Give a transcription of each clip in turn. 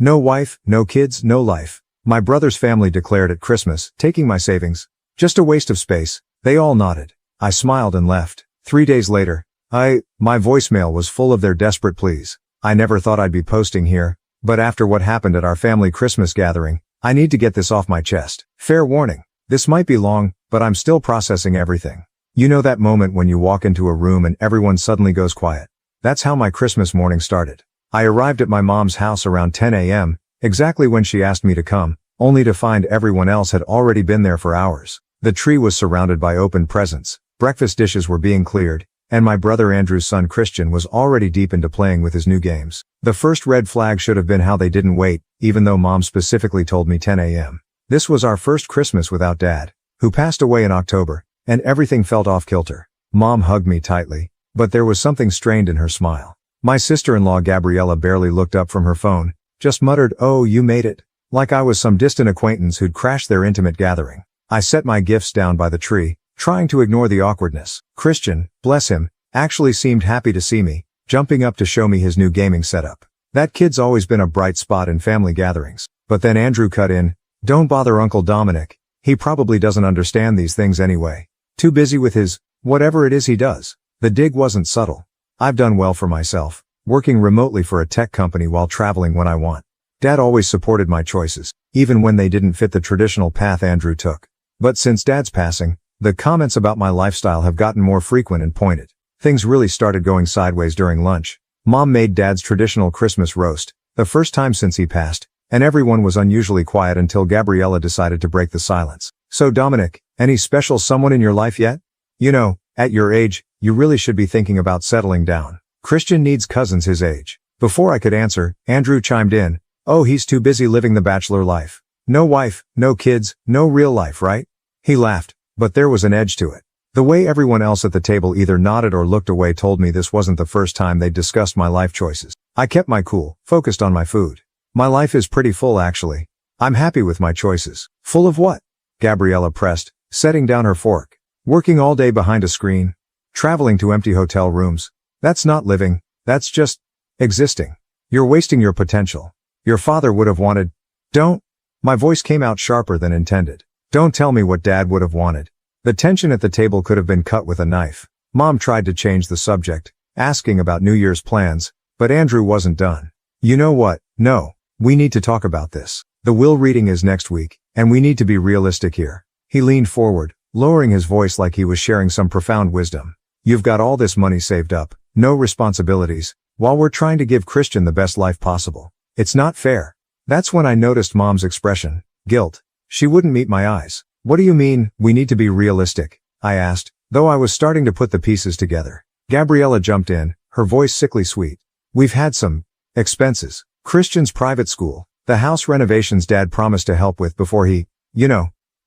No wife, no kids, no life. My brother's family declared at Christmas, taking my savings. Just a waste of space. They all nodded. I smiled and left. 3 days later, my voicemail was full of their desperate pleas. I never thought I'd be posting here, but after what happened at our family Christmas gathering, I need to get this off my chest. Fair warning. This might be long, but I'm still processing everything. You know that moment when you walk into a room and everyone suddenly goes quiet? That's how my Christmas morning started. I arrived at my mom's house around 10 a.m., exactly when she asked me to come, only to find everyone else had already been there for hours. The tree was surrounded by open presents, breakfast dishes were being cleared, and my brother Andrew's son Christian was already deep into playing with his new games. The first red flag should have been how they didn't wait, even though Mom specifically told me 10 a.m. This was our first Christmas without Dad, who passed away in October, and everything felt off kilter. Mom hugged me tightly, but there was something strained in her smile. My sister-in-law Gabriella barely looked up from her phone, just muttered, "Oh, you made it," like I was some distant acquaintance who'd crashed their intimate gathering. I set my gifts down by the tree, trying to ignore the awkwardness. Christian, bless him, actually seemed happy to see me, jumping up to show me his new gaming setup. That kid's always been a bright spot in family gatherings. But then Andrew cut in, "Don't bother Uncle Dominic. He probably doesn't understand these things anyway. Too busy with his, whatever it is he does." The dig wasn't subtle. I've done well for myself, working remotely for a tech company while traveling when I want. Dad always supported my choices, even when they didn't fit the traditional path Andrew took. But since Dad's passing, the comments about my lifestyle have gotten more frequent and pointed. Things really started going sideways during lunch. Mom made Dad's traditional Christmas roast, the first time since he passed, and everyone was unusually quiet until Gabriella decided to break the silence. "So Dominic, any special someone in your life yet? You know, at your age, you really should be thinking about settling down. Christian needs cousins his age." Before I could answer, Andrew chimed in, "Oh, he's too busy living the bachelor life. No wife, no kids, no real life, right?" He laughed, but there was an edge to it. The way everyone else at the table either nodded or looked away told me this wasn't the first time they'd discussed my life choices. I kept my cool, focused on my food. "My life is pretty full actually. I'm happy with my choices." "Full of what?" Gabriella pressed, setting down her fork. "Working all day behind a screen. Traveling to empty hotel rooms. That's not living, that's just existing. You're wasting your potential. Your father would have wanted." "Don't." My voice came out sharper than intended. "Don't tell me what Dad would have wanted." The tension at the table could have been cut with a knife. Mom tried to change the subject, asking about New Year's plans, but Andrew wasn't done. "You know what? No. We need to talk about this. The will reading is next week, and we need to be realistic here." He leaned forward, lowering his voice like he was sharing some profound wisdom. "You've got all this money saved up, no responsibilities, while we're trying to give Christian the best life possible. It's not fair." That's when I noticed Mom's expression, guilt. She wouldn't meet my eyes. "What do you mean, we need to be realistic?" I asked, though I was starting to put the pieces together. Gabriella jumped in, her voice sickly sweet. "We've had some expenses. Christian's private school, the house renovations Dad promised to help with before he,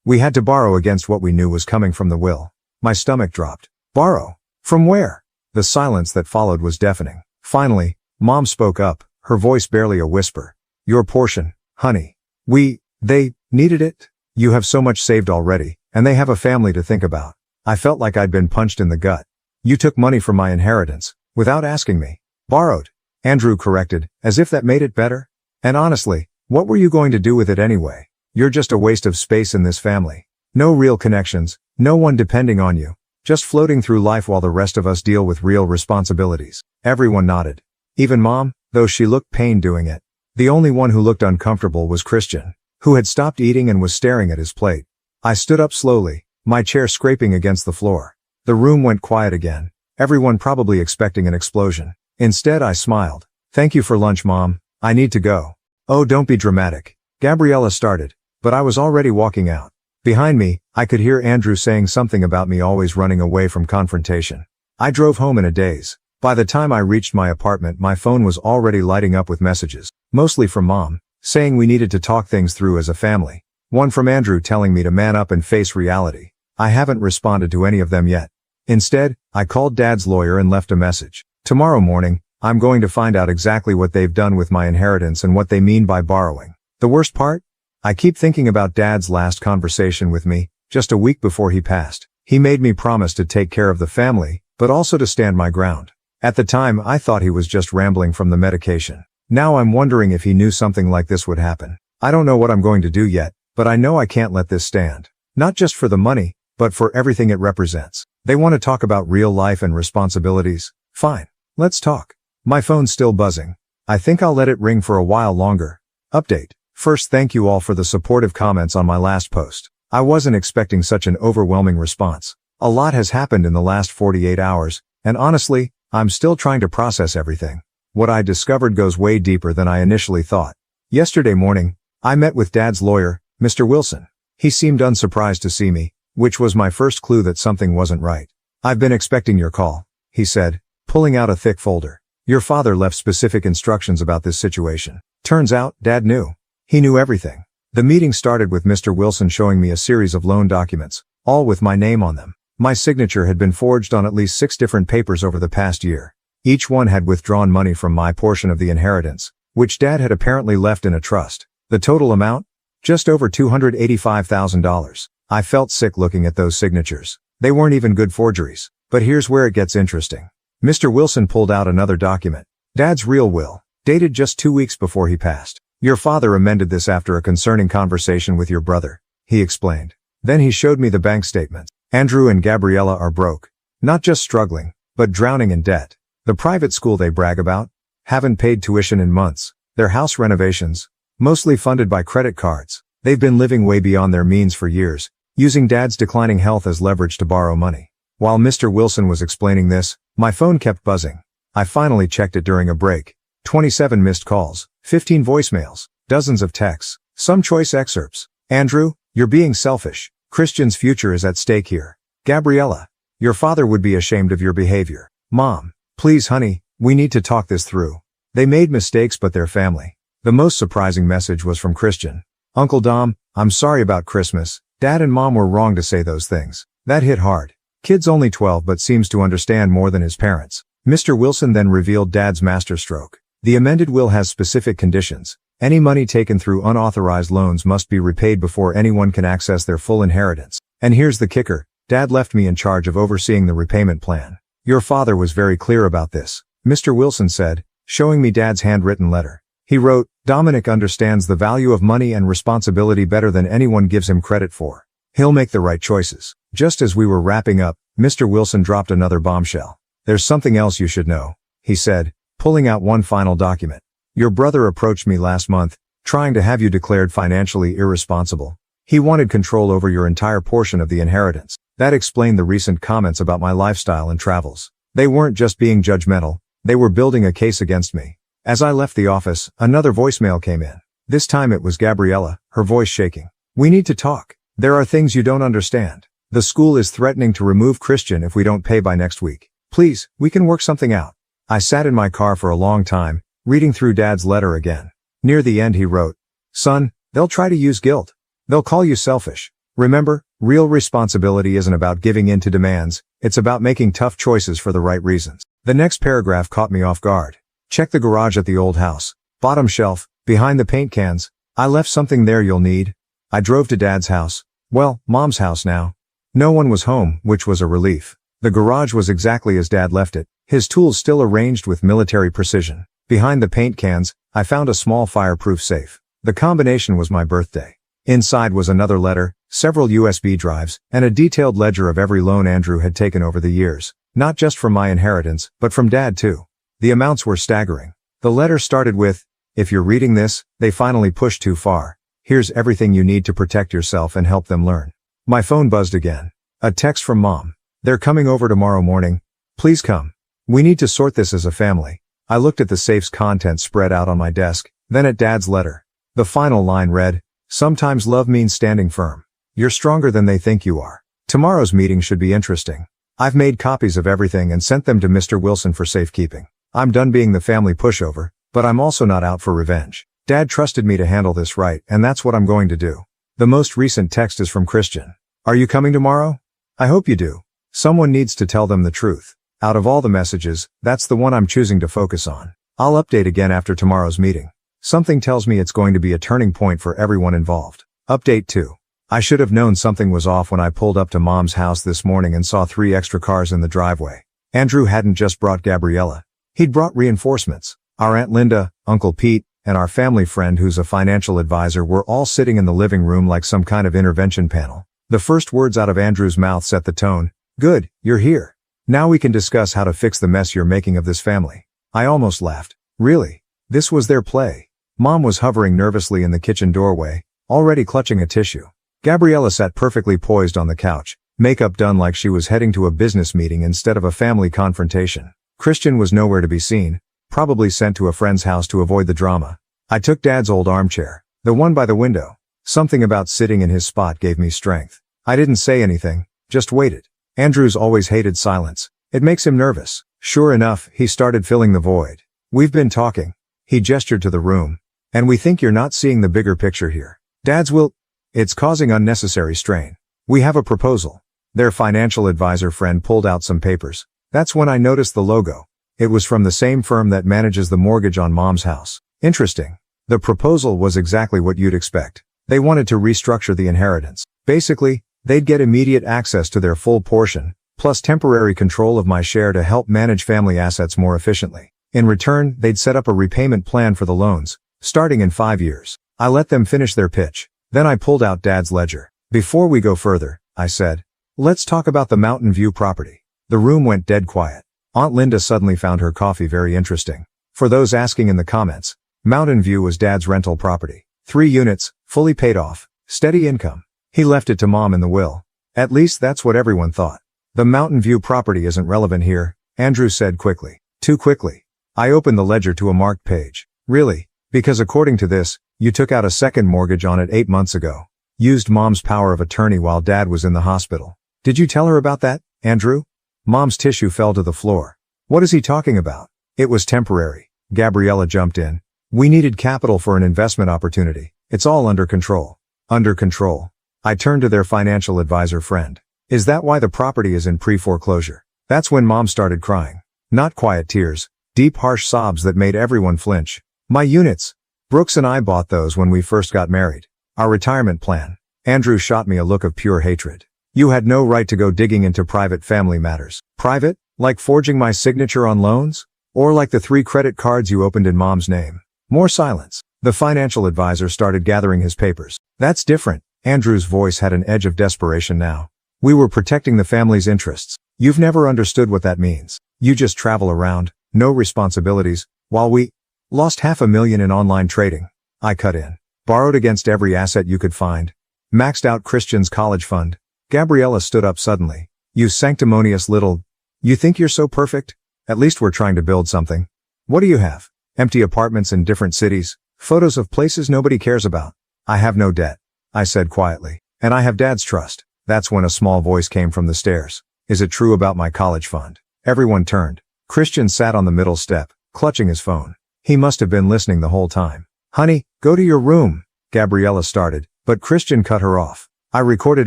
we had to borrow against what we knew was coming from the will." My stomach dropped. "Borrow? From where?" The silence that followed was deafening. Finally, Mom spoke up, her voice barely a whisper. "Your portion, honey. They needed it. You have so much saved already, and they have a family to think about." I felt like I'd been punched in the gut. "You took money from my inheritance, without asking me." "Borrowed," Andrew corrected, as if that made it better. "And honestly, what were you going to do with it anyway? You're just a waste of space in this family. No real connections, no one depending on you. Just floating through life while the rest of us deal with real responsibilities." Everyone nodded. Even Mom, though she looked pained doing it. The only one who looked uncomfortable was Christian, who had stopped eating and was staring at his plate. I stood up slowly, my chair scraping against the floor. The room went quiet again, everyone probably expecting an explosion. Instead I smiled. "Thank you for lunch, Mom. I need to go." "Oh, don't be dramatic," Gabriella started, but I was already walking out. Behind me, I could hear Andrew saying something about me always running away from confrontation. I drove home in a daze. By the time I reached my apartment, my phone was already lighting up with messages, mostly from Mom, saying we needed to talk things through as a family. One from Andrew telling me to man up and face reality. I haven't responded to any of them yet. Instead, I called Dad's lawyer and left a message. Tomorrow morning, I'm going to find out exactly what they've done with my inheritance and what they mean by borrowing. The worst part? I keep thinking about Dad's last conversation with me, just a week before he passed. He made me promise to take care of the family, but also to stand my ground. At the time, I thought he was just rambling from the medication. Now I'm wondering if he knew something like this would happen. I don't know what I'm going to do yet, but I know I can't let this stand. Not just for the money, but for everything it represents. They want to talk about real life and responsibilities. Fine. Let's talk. My phone's still buzzing. I think I'll let it ring for a while longer. Update. First, thank you all for the supportive comments on my last post. I wasn't expecting such an overwhelming response. A lot has happened in the last 48 hours, and honestly, I'm still trying to process everything. What I discovered goes way deeper than I initially thought. Yesterday morning, I met with Dad's lawyer, Mr. Wilson. He seemed unsurprised to see me, which was my first clue that something wasn't right. I've been expecting your call, he said, pulling out a thick folder. Your father left specific instructions about this situation. Turns out, Dad knew. He knew everything. The meeting started with Mr. Wilson showing me a series of loan documents, all with my name on them. My signature had been forged on at least 6 different papers over the past year. Each one had withdrawn money from my portion of the inheritance, which Dad had apparently left in a trust. The total amount? Just over $285,000. I felt sick looking at those signatures. They weren't even good forgeries. But here's where it gets interesting. Mr. Wilson pulled out another document. Dad's real will, dated just 2 weeks before he passed. Your father amended this after a concerning conversation with your brother, he explained. Then he showed me the bank statements. Andrew and Gabriella are broke. Not just struggling, but drowning in debt. The private school they brag about? Haven't paid tuition in months. Their house renovations? Mostly funded by credit cards. They've been living way beyond their means for years, using Dad's declining health as leverage to borrow money. While Mr. Wilson was explaining this, my phone kept buzzing. I finally checked it during a break. 27 missed calls, 15 voicemails, dozens of texts, some choice excerpts. Andrew, you're being selfish. Christian's future is at stake here. Gabriella, your father would be ashamed of your behavior. Mom, please honey, we need to talk this through. They made mistakes but they're family. The most surprising message was from Christian. Uncle Dom, I'm sorry about Christmas. Dad and Mom were wrong to say those things. That hit hard. Kid's only 12 but seems to understand more than his parents. Mr. Wilson then revealed Dad's masterstroke. The amended will has specific conditions. Any money taken through unauthorized loans must be repaid before anyone can access their full inheritance. And here's the kicker. Dad left me in charge of overseeing the repayment plan. Your father was very clear about this, Mr. Wilson said, showing me Dad's handwritten letter. He wrote, Dominic understands the value of money and responsibility better than anyone gives him credit for. He'll make the right choices. Just as we were wrapping up, Mr. Wilson dropped another bombshell. There's something else you should know, he said, pulling out one final document. Your brother approached me last month, trying to have you declared financially irresponsible. He wanted control over your entire portion of the inheritance. That explained the recent comments about my lifestyle and travels. They weren't just being judgmental, they were building a case against me. As I left the office, another voicemail came in. This time it was Gabriella, her voice shaking. We need to talk. There are things you don't understand. The school is threatening to remove Christian if we don't pay by next week. Please, we can work something out. I sat in my car for a long time, reading through Dad's letter again. Near the end he wrote, Son, they'll try to use guilt. They'll call you selfish. Remember, real responsibility isn't about giving in to demands, it's about making tough choices for the right reasons. The next paragraph caught me off guard. Check the garage at the old house. Bottom shelf, behind the paint cans. I left something there you'll need. I drove to Dad's house. Well, Mom's house now. No one was home, which was a relief. The garage was exactly as Dad left it, his tools still arranged with military precision. Behind the paint cans, I found a small fireproof safe. The combination was my birthday. Inside was another letter, several USB drives, and a detailed ledger of every loan Andrew had taken over the years. Not just from my inheritance, but from Dad too. The amounts were staggering. The letter started with, if you're reading this, they finally pushed too far. Here's everything you need to protect yourself and help them learn. My phone buzzed again. A text from Mom. They're coming over tomorrow morning. Please come. We need to sort this as a family. I looked at the safe's contents spread out on my desk, then at Dad's letter. The final line read, sometimes love means standing firm. You're stronger than they think you are. Tomorrow's meeting should be interesting. I've made copies of everything and sent them to Mr. Wilson for safekeeping. I'm done being the family pushover, but I'm also not out for revenge. Dad trusted me to handle this right, and that's what I'm going to do. The most recent text is from Christian. Are you coming tomorrow? I hope you do. Someone needs to tell them the truth. Out of all the messages, that's the one I'm choosing to focus on. I'll update again after tomorrow's meeting. Something tells me it's going to be a turning point for everyone involved. Update 2. I should have known something was off when I pulled up to Mom's house this morning and saw 3 extra cars in the driveway. Andrew hadn't just brought Gabriella. He'd brought reinforcements. Our Aunt Linda, Uncle Pete, and our family friend who's a financial advisor were all sitting in the living room like some kind of intervention panel. The first words out of Andrew's mouth set the tone. Good, you're here. Now we can discuss how to fix the mess you're making of this family. I almost laughed. Really? This was their play? Mom was hovering nervously in the kitchen doorway, already clutching a tissue. Gabriella sat perfectly poised on the couch, makeup done like she was heading to a business meeting instead of a family confrontation. Christian was nowhere to be seen, probably sent to a friend's house to avoid the drama. I took Dad's old armchair, the one by the window. Something about sitting in his spot gave me strength. I didn't say anything, just waited. Andrew's always hated silence. It makes him nervous. Sure enough, he started filling the void. We've been talking. He gestured to the room. And we think you're not seeing the bigger picture here. Dad's will. It's causing unnecessary strain. We have a proposal. Their financial advisor friend pulled out some papers. That's when I noticed the logo. It was from the same firm that manages the mortgage on Mom's house. Interesting. The proposal was exactly what you'd expect. They wanted to restructure the inheritance. Basically, they'd get immediate access to their full portion, plus temporary control of my share to help manage family assets more efficiently. In return, they'd set up a repayment plan for the loans, starting in 5 years. I let them finish their pitch. Then I pulled out Dad's ledger. Before we go further, I said, let's talk about the Mountain View property. The room went dead quiet. Aunt Linda suddenly found her coffee very interesting. For those asking in the comments, Mountain View was Dad's rental property. 3 units, fully paid off, steady income. He left it to Mom in the will. At least that's what everyone thought. The Mountain View property isn't relevant here, Andrew said quickly. Too quickly. I opened the ledger to a marked page. Really? Because according to this, you took out a second mortgage on it 8 months ago. Used Mom's power of attorney while Dad was in the hospital. Did you tell her about that, Andrew? Mom's tissue fell to the floor. What is he talking about? It was temporary. Gabriella jumped in. We needed capital for an investment opportunity. It's all under control. Under control. I turned to their financial advisor friend. Is that why the property is in pre-foreclosure? That's when Mom started crying. Not quiet tears, deep harsh sobs that made everyone flinch. My units. Brooks and I bought those when we first got married. Our retirement plan. Andrew shot me a look of pure hatred. You had no right to go digging into private family matters. Private? Like forging my signature on loans? Or like the 3 credit cards you opened in Mom's name? More silence. The financial advisor started gathering his papers. That's different. Andrew's voice had an edge of desperation now. We were protecting the family's interests. You've never understood what that means. You just travel around, no responsibilities, while we lost $500,000 in online trading. I cut in. Borrowed against every asset you could find. Maxed out Christian's college fund. Gabriella stood up suddenly. You sanctimonious little. You think you're so perfect? At least we're trying to build something. What do you have? Empty apartments in different cities. Photos of places nobody cares about. I have no debt, I said quietly. And I have Dad's trust. That's when a small voice came from the stairs. Is it true about my college fund? Everyone turned. Christian sat on the middle step, clutching his phone. He must have been listening the whole time. Honey, go to your room, Gabriella started, but Christian cut her off. I recorded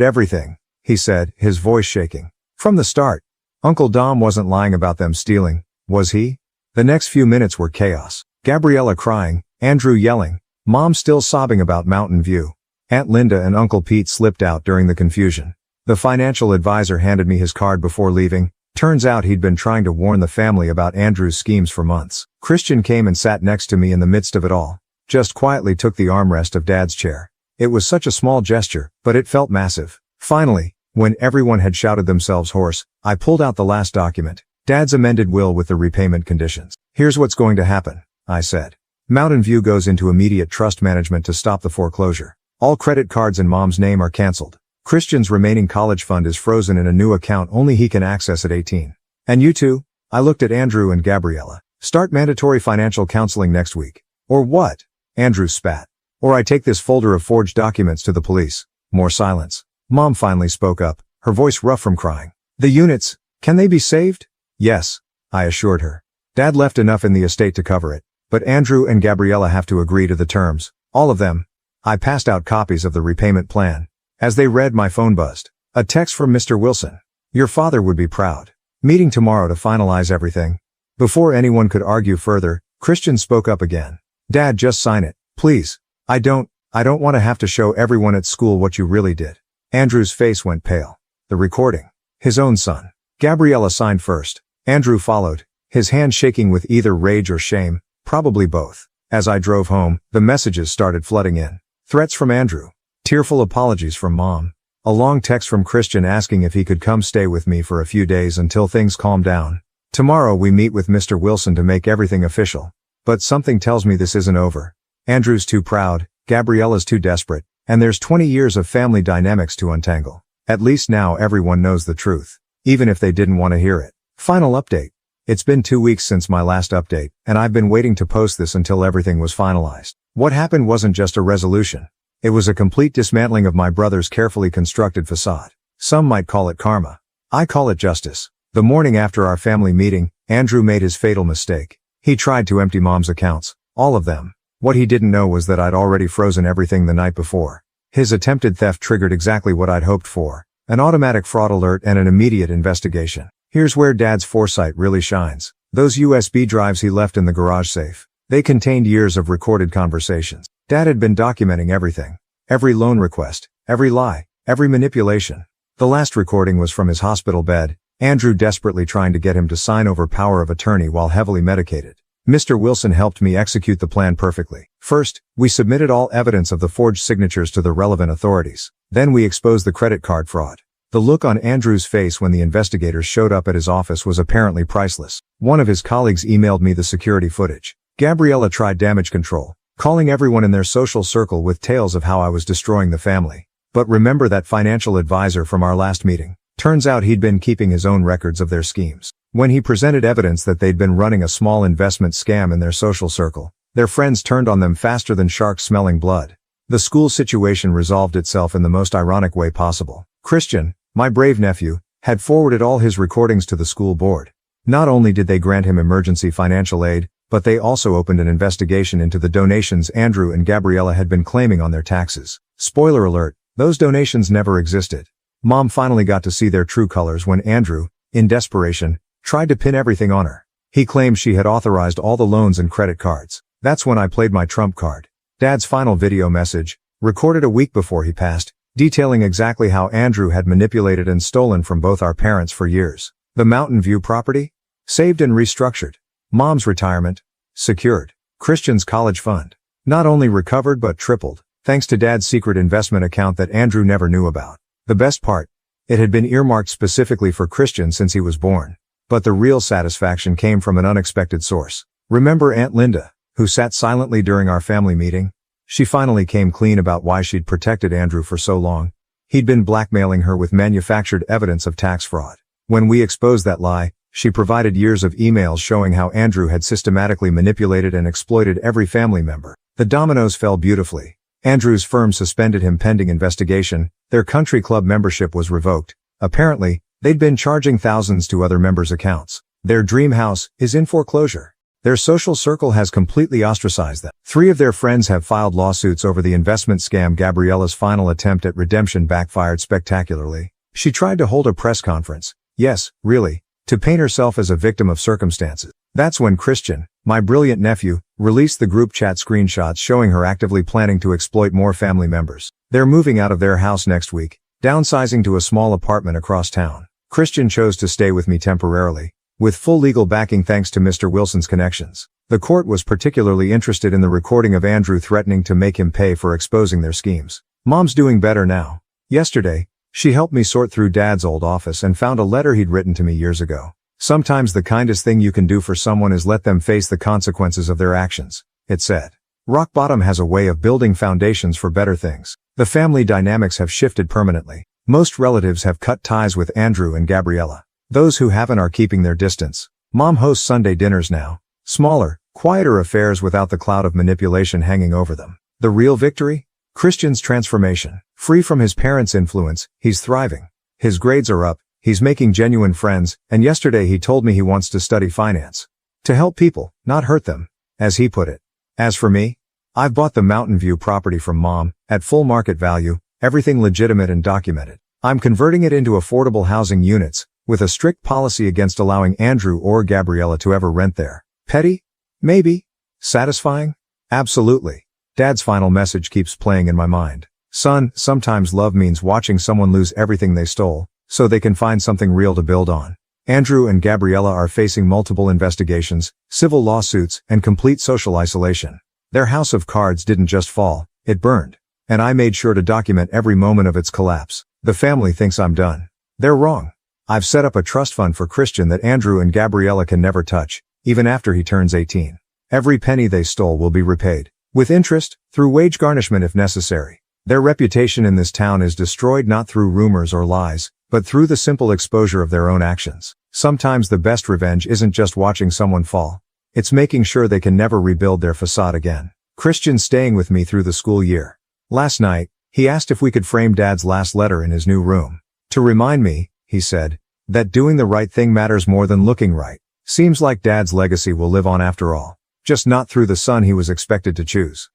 everything, he said, his voice shaking. From the start. Uncle Dom wasn't lying about them stealing, was he? The next few minutes were chaos. Gabriella crying, Andrew yelling, Mom still sobbing about Mountain View. Aunt Linda and Uncle Pete slipped out during the confusion. The financial advisor handed me his card before leaving. Turns out he'd been trying to warn the family about Andrew's schemes for months. Christian came and sat next to me in the midst of it all. Just quietly took the armrest of Dad's chair. It was such a small gesture, but it felt massive. Finally, when everyone had shouted themselves hoarse, I pulled out the last document. Dad's amended will with the repayment conditions. Here's what's going to happen, I said. Mountain View goes into immediate trust management to stop the foreclosure. All credit cards in Mom's name are canceled. Christian's remaining college fund is frozen in a new account only he can access at 18. And you two? I looked at Andrew and Gabriella. Start mandatory financial counseling next week. Or what? Andrew spat. Or I take this folder of forged documents to the police. More silence. Mom finally spoke up, her voice rough from crying. The units, can they be saved? Yes, I assured her. Dad left enough in the estate to cover it, but Andrew and Gabriella have to agree to the terms. All of them. I passed out copies of the repayment plan. As they read, my phone buzzed. A text from Mr. Wilson. Your father would be proud. Meeting tomorrow to finalize everything. Before anyone could argue further, Christian spoke up again. Dad, just sign it, please. I don't want to have to show everyone at school what you really did. Andrew's face went pale. The recording. His own son. Gabriella signed first. Andrew followed, his hand shaking with either rage or shame. Probably both. As I drove home, the messages started flooding in. Threats from Andrew. Tearful apologies from Mom. A long text from Christian asking if he could come stay with me for a few days until things calm down. Tomorrow we meet with Mr. Wilson to make everything official. But something tells me this isn't over. Andrew's too proud, Gabriella's too desperate, and there's 20 years of family dynamics to untangle. At least now everyone knows the truth, even if they didn't want to hear it. Final update. It's been 2 weeks since my last update, and I've been waiting to post this until everything was finalized. What happened wasn't just a resolution. It was a complete dismantling of my brother's carefully constructed facade. Some might call it karma. I call it justice. The morning after our family meeting, Andrew made his fatal mistake. He tried to empty Mom's accounts, all of them. What he didn't know was that I'd already frozen everything the night before. His attempted theft triggered exactly what I'd hoped for. An automatic fraud alert and an immediate investigation. Here's where Dad's foresight really shines. Those USB drives he left in the garage safe. They contained years of recorded conversations. Dad had been documenting everything. Every loan request, every lie, every manipulation. The last recording was from his hospital bed, Andrew desperately trying to get him to sign over power of attorney while heavily medicated. Mr. Wilson helped me execute the plan perfectly. First, we submitted all evidence of the forged signatures to the relevant authorities. Then we exposed the credit card fraud. The look on Andrew's face when the investigators showed up at his office was apparently priceless. One of his colleagues emailed me the security footage. Gabriella tried damage control, calling everyone in their social circle with tales of how I was destroying the family. But remember that financial advisor from our last meeting? Turns out he'd been keeping his own records of their schemes. When he presented evidence that they'd been running a small investment scam in their social circle, their friends turned on them faster than sharks smelling blood. The school situation resolved itself in the most ironic way possible. Christian, my brave nephew, had forwarded all his recordings to the school board. Not only did they grant him emergency financial aid, but they also opened an investigation into the donations Andrew and Gabriella had been claiming on their taxes. Spoiler alert, those donations never existed. Mom finally got to see their true colors when Andrew, in desperation, tried to pin everything on her. He claimed she had authorized all the loans and credit cards. That's when I played my trump card. Dad's final video message, recorded a week before he passed, detailing exactly how Andrew had manipulated and stolen from both our parents for years. The Mountain View property? Saved and restructured. Mom's retirement? Secured. Christian's college fund? Not only recovered but tripled, thanks to Dad's secret investment account that Andrew never knew about. The best part? It had been earmarked specifically for Christian since he was born. But the real satisfaction came from an unexpected source. Remember Aunt Linda, who sat silently during our family meeting? She finally came clean about why she'd protected Andrew for so long. He'd been blackmailing her with manufactured evidence of tax fraud. When we exposed that lie, she provided years of emails showing how Andrew had systematically manipulated and exploited every family member. The dominoes fell beautifully. Andrew's firm suspended him pending investigation. Their country club membership was revoked. Apparently, they'd been charging thousands to other members' accounts. Their dream house is in foreclosure. Their social circle has completely ostracized them. 3 of their friends have filed lawsuits over the investment scam. Gabriella's final attempt at redemption backfired spectacularly. She tried to hold a press conference. Yes, really, to paint herself as a victim of circumstances. That's when Christian, my brilliant nephew, released the group chat screenshots showing her actively planning to exploit more family members. They're moving out of their house next week, downsizing to a small apartment across town. Christian chose to stay with me temporarily, with full legal backing thanks to Mr. Wilson's connections. The court was particularly interested in the recording of Andrew threatening to make him pay for exposing their schemes. Mom's doing better now. Yesterday, she helped me sort through Dad's old office and found a letter he'd written to me years ago. Sometimes the kindest thing you can do for someone is let them face the consequences of their actions, it said. Rock Bottom has a way of building foundations for better things. The family dynamics have shifted permanently. Most relatives have cut ties with Andrew and Gabriella. Those who haven't are keeping their distance. Mom hosts Sunday dinners now. Smaller, quieter affairs without the cloud of manipulation hanging over them. The real victory? Christian's transformation. Free from his parents' influence, he's thriving. His grades are up, he's making genuine friends, and yesterday he told me he wants to study finance. To help people, not hurt them, as he put it. As for me, I've bought the Mountain View property from Mom, at full market value, everything legitimate and documented. I'm converting it into affordable housing units, with a strict policy against allowing Andrew or Gabriella to ever rent there. Petty? Maybe. Satisfying? Absolutely. Dad's final message keeps playing in my mind. Son, sometimes love means watching someone lose everything they stole, so they can find something real to build on. Andrew and Gabriella are facing multiple investigations, civil lawsuits, and complete social isolation. Their house of cards didn't just fall, it burned. And I made sure to document every moment of its collapse. The family thinks I'm done. They're wrong. I've set up a trust fund for Christian that Andrew and Gabriella can never touch, even after he turns 18. Every penny they stole will be repaid. With interest, through wage garnishment if necessary. Their reputation in this town is destroyed not through rumors or lies, but through the simple exposure of their own actions. Sometimes the best revenge isn't just watching someone fall. It's making sure they can never rebuild their facade again. Christian's staying with me through the school year. Last night, he asked if we could frame Dad's last letter in his new room. To remind me, he said, that doing the right thing matters more than looking right. Seems like Dad's legacy will live on after all. Just not through the son he was expected to choose.